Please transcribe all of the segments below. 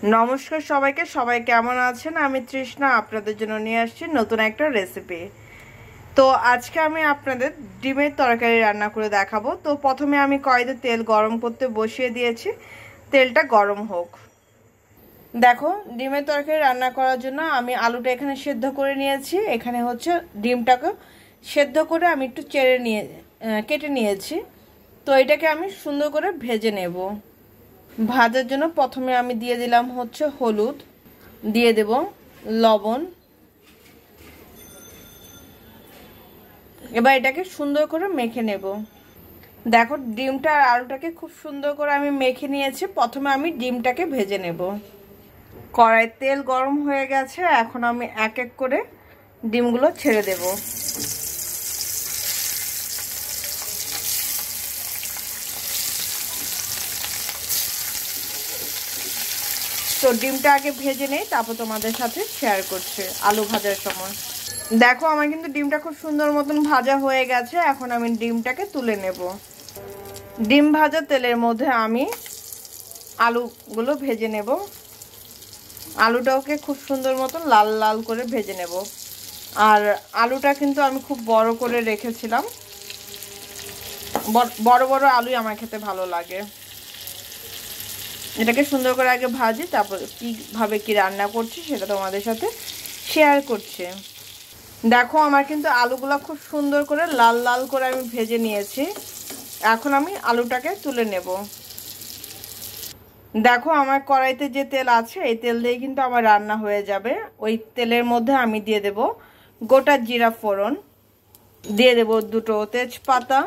নমস্কার সবাইকে। সবাই কেমন আছেন? আমি তৃষ্ণা আপনাদের জন্য নিয়ে আসছি নতুন একটা রেসিপি। তো আজকে আমি আপনাদের ডিমের তরকারি রান্না করে দেখাবো। তো প্রথমে আমি কড়াইতে তেল গরম করতে বসিয়ে দিয়েছি, তেলটা গরম হোক। দেখো, ডিমের তরকারি রান্না করার জন্য আমি আলুটা এখানে সেদ্ধ করে নিয়েছি। এখানে হচ্ছে ডিমটাকে সেদ্ধ করে আমি একটু কেটে নিয়েছি। তো এটাকে আমি সুন্দর করে ভেজে নেব। ভাজার জন্য প্রথমে আমি দিয়ে দিলাম হচ্ছে হলুদ, দিয়ে দেব লবণ। এবার এটাকে সুন্দর করে মেখে নেব। দেখো, ডিমটা আর আলুটাকে খুব সুন্দর করে আমি মেখে নিয়েছি। প্রথমে আমি ডিমটাকে ভেজে নেব। কড়াইয়ে তেল গরম হয়ে গেছে, এখন আমি এক এক করে ডিমগুলো ছেড়ে দেব। তো ডিমটা আগে ভেজে নেই, তারপর তোমাদের সাথে শেয়ার করছি আলু ভাজার সময়। দেখো, আমার কিন্তু ডিমটা খুব সুন্দর মতন ভাজা হয়ে গেছে। এখন আমি ডিমটাকে তুলে নেব। ডিম ভাজা তেলের মধ্যে আমি আলুগুলো ভেজে নেব। আলুটাকে খুব সুন্দর মতন লাল লাল করে ভেজে নেব। আর আলুটা কিন্তু আমি খুব বড় করে রেখেছিলাম। বড় বড় আলুই আমার খেতে ভালো লাগে। এটাকে সুন্দর করে আগে ভাজি, তারপর কিভাবে কি রান্না করছি সেটা তোমাদের সাথে শেয়ার করছি। দেখো, আমার কিন্তু আলুগুলো খুব সুন্দর করে লাল লাল করে আমি ভেজে নিয়েছি। এখন আমি আলুটাকে তুলে নেব। দেখো, আমার কড়াইতে যে তেল আছে এই তেল দিয়ে কিন্তু আমার রান্না হয়ে যাবে। ওই তেলের মধ্যে আমি দিয়ে দেব গোটা জিরা ফোড়ন, দিয়ে দেব দুটো তেজপাতা।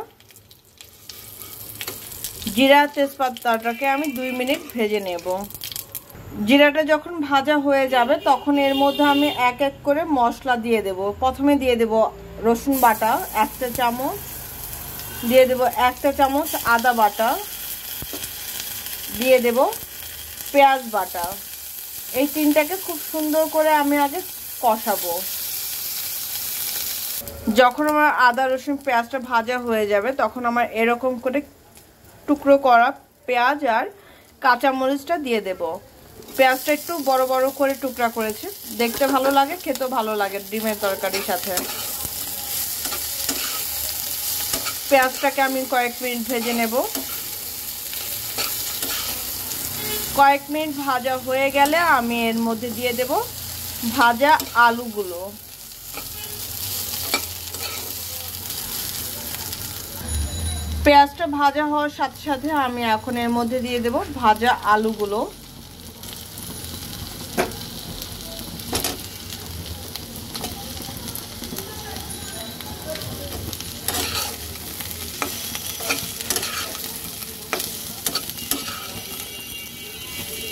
জিরা তেজপাতাটাকে আমি 2 মিনিট ভেজে নেব। জিরাটা যখন ভাজা হয়ে যাবে তখন এর মধ্যে আমি এক এক করে মশলা দিয়ে দেব। প্রথমে দিয়ে দেব রসুন বাটা 1 চা চামচ, দিয়ে দেব 1 চা চামচ আদা বাটা, দিয়ে দেব পেঁয়াজ বাটা। এই তিনটাকে খুব সুন্দর করে আমি আগে কষাবো। যখন আমার আদা রসুন পেঁয়াজটা ভাজা হয়ে যাবে তখন আমার এরকম করে টুকরো করা পেঁয়াজ আর কাঁচামরিচটা দিয়ে দেব। পেঁয়াজটা একটু বড় বড় করে টুকরা করেছি, দেখতে ভালো লাগে, খেতেও ভালো লাগে ডিমের তরকারির সাথে। পেঁয়াজটাকে আমি কয়েক মিনিট ভেজে নেব। কয়েক মিনিট ভাজা হয়ে গেলে আমি এর মধ্যে দিয়ে দেব ভাজা আলুগুলো। পেঁয়াজটা ভাজা হওয়ার সাথে সাথে আমি এখন এর মধ্যে দিয়ে দেব ভাজা আলুগুলো।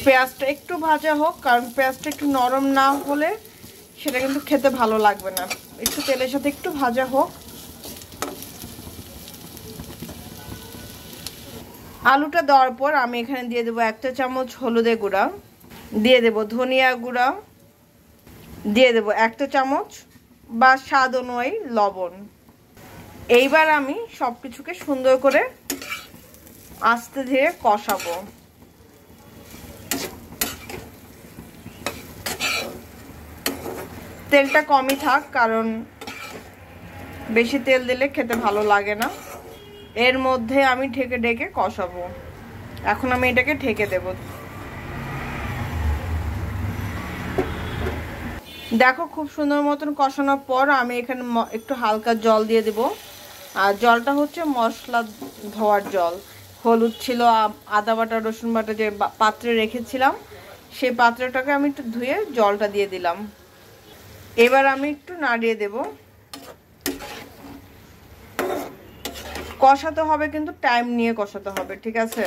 পেঁয়াজটা একটু ভাজা হোক, কারণ পেঁয়াজটা একটু নরম না হলে সেটা কিন্তু খেতে ভালো লাগবে না। একটু তেলের সাথে একটু ভাজা হোক। আলুটা দেওয়ার পর আমি এখানে দিয়ে দেবো 1 চা চামচ হলুদের গুঁড়া, দিয়ে দেব ধনিয়া গুঁড়া, দিয়ে দেব 1 চা চামচ বা স্বাদ অনুযায়ী লবণ। এইবার আমি সবকিছুকে সুন্দর করে আস্তে ধীরে কষাবো। তেলটা কমই থাক, কারণ বেশি তেল দিলে খেতে ভালো লাগে না। এর মধ্যে আমি ঢেকে ঢেকে কষাবো। এখন আমি এটাকে ঢেকে দেব। দেখো, খুব সুন্দর মতন কষানোর পর আমি এখানে একটু হালকা জল দিয়ে দেব। আর জলটা হচ্ছে মশলা ধোয়ার জল। হলুদ ছিল, আদা বাটা রসুন বাটা যে পাত্রে রেখেছিলাম সেই পাত্রটাকে আমি একটু ধুয়ে জলটা দিয়ে দিলাম। এবার আমি একটু নাড়িয়ে দেব। কষাতে হবে কিন্তু টাইম নিয়ে কষাতে হবে, ঠিক আছে?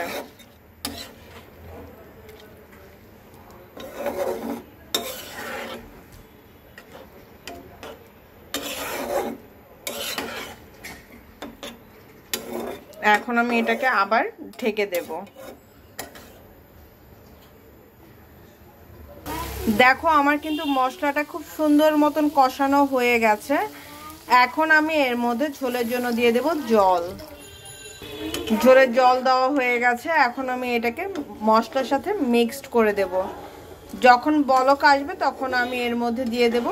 এখন আমি এটাকে আবার ঢেকে দেব। দেখো, আমার কিন্তু মশলাটা খুব সুন্দর মতন কষানো হয়ে গেছে। এখন আমি এর মধ্যে ঝোলের জন্য দিয়ে দেব জল। ঝোলের জল দেওয়া হয়ে গেছে। এখন আমি এটাকে মশলার সাথে মিক্সড করে দেব। যখন বলক আসবে তখন আমি এর মধ্যে দিয়ে দেব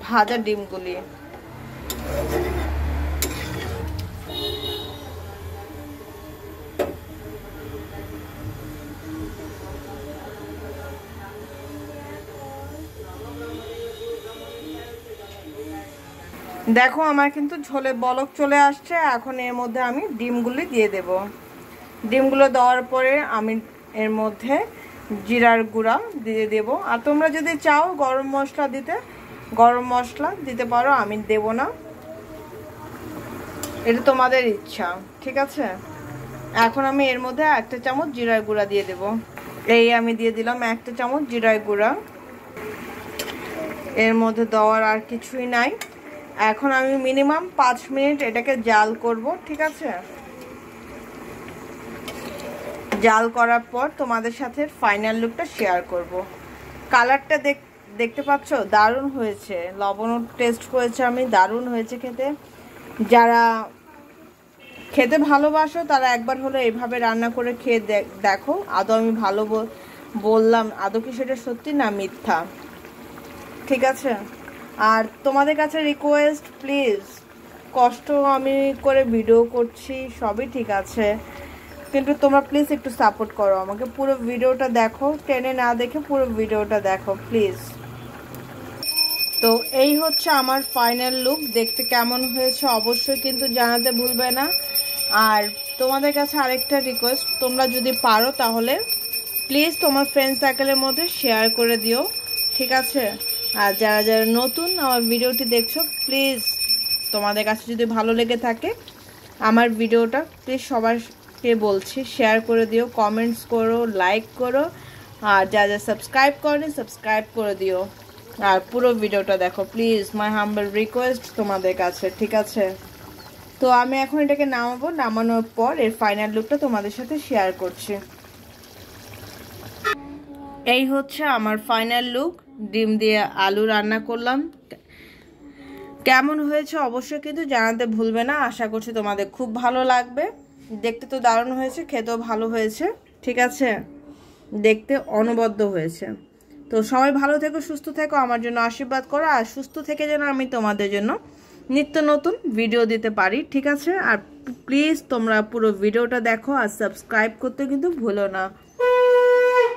ভাজা ডিমগুলি। দেখো আমার কিন্তু ঝোলে বলক চলে আসছে। এখন এর মধ্যে আমি ডিমগুলি দিয়ে দেব। ডিমগুলো দেওয়ার পরে আমি এর মধ্যে জিরার গুঁড়া দিয়ে দেব। আর তোমরা যদি চাও গরম মশলা দিতে, গরম মশলা দিতে পারো, আমি দেব না, এটা তোমাদের ইচ্ছা, ঠিক আছে। এখন আমি এর মধ্যে 1 চামচ জিরার গুঁড়া দিয়ে দেব। এই আমি দিয়ে দিলাম 1 চামচ জিরার গুঁড়া। এর মধ্যে দেওয়ার আর কিছুই নাই। এখন আমি মিনিমাম 5 মিনিট এটাকে জাল করব, ঠিক আছে। জাল করার পর তোমাদের সাথে ফাইনাল লুকটা শেয়ার করব। কালারটা দেখতে পাচ্ছ, দারুণ হয়েছে। লবণও টেস্ট করেছে আমি, দারুণ হয়েছে খেতে। যারা খেতে ভালোবাসো তারা একবার হলো এইভাবে রান্না করে খেয়ে দেখো। আদৌ আমি ভালো বললাম, আদৌ কি সেটা সত্যি না মিথ্যা, ঠিক আছে। আর তোমাদের কাছে রিকোয়েস্ট, প্লিজ, কষ্ট আমি করে ভিডিও করছি, সবই ঠিক আছে, কিন্তু তোমরা প্লিজ একটু সাপোর্ট করো আমাকে। পুরো ভিডিওটা দেখো, টেনে না দেখে পুরো ভিডিওটা দেখো প্লিজ। তো এই হচ্ছে আমার ফাইনাল লুক। দেখতে কেমন হয়েছে অবশ্যই কিন্তু জানাতে ভুলবে না। আর তোমাদের কাছে আরেকটা রিকোয়েস্ট, তোমরা যদি পারো তাহলে প্লিজ তোমার ফ্রেন্ড সার্কেলের মধ্যে শেয়ার করে দিও, ঠিক আছে। আর যারা যারা নতুন আমার ভিডিওটি দেখছো, প্লিজ তোমাদের কাছে যদি ভালো লেগে থাকে আমার ভিডিওটা, প্লিজ সবাইকে বলছি শেয়ার করে দিও, কমেন্টস করো, লাইক করো। আর যা যা সাবস্ক্রাইব করনি সাবস্ক্রাইব করে দিও। আর পুরো ভিডিওটা দেখো প্লিজ, মাই হাম্বল রিকোয়েস্ট তোমাদের কাছে, ঠিক আছে। তো আমি এখন এটাকে নামাবো। নামানোর পর এর ফাইনাল লুকটা তোমাদের সাথে শেয়ার করছি। এই হচ্ছে আমার ফাইনাল লুক। ডিম দিয়ে আলু রান্না করলাম। কেমন হয়েছে অবশ্যই কিন্তু জানাতে ভুলবে না। আশা করছি তোমাদের খুব ভালো লাগবে। দেখতে তো দারুণ হয়েছে, খেতেও ভালো হয়েছে, ঠিক আছে। দেখতে অনবদ্য হয়েছে। তো সবাই ভালো থেকো, সুস্থ থেকো, আমার জন্য আশীর্বাদ করো। আর সুস্থ থেকে যেন আমি তোমাদের জন্য নিত্য নতুন ভিডিও দিতে পারি, ঠিক আছে। আর প্লিজ তোমরা পুরো ভিডিওটা দেখো আর সাবস্ক্রাইব করতে কিন্তু ভুলো না।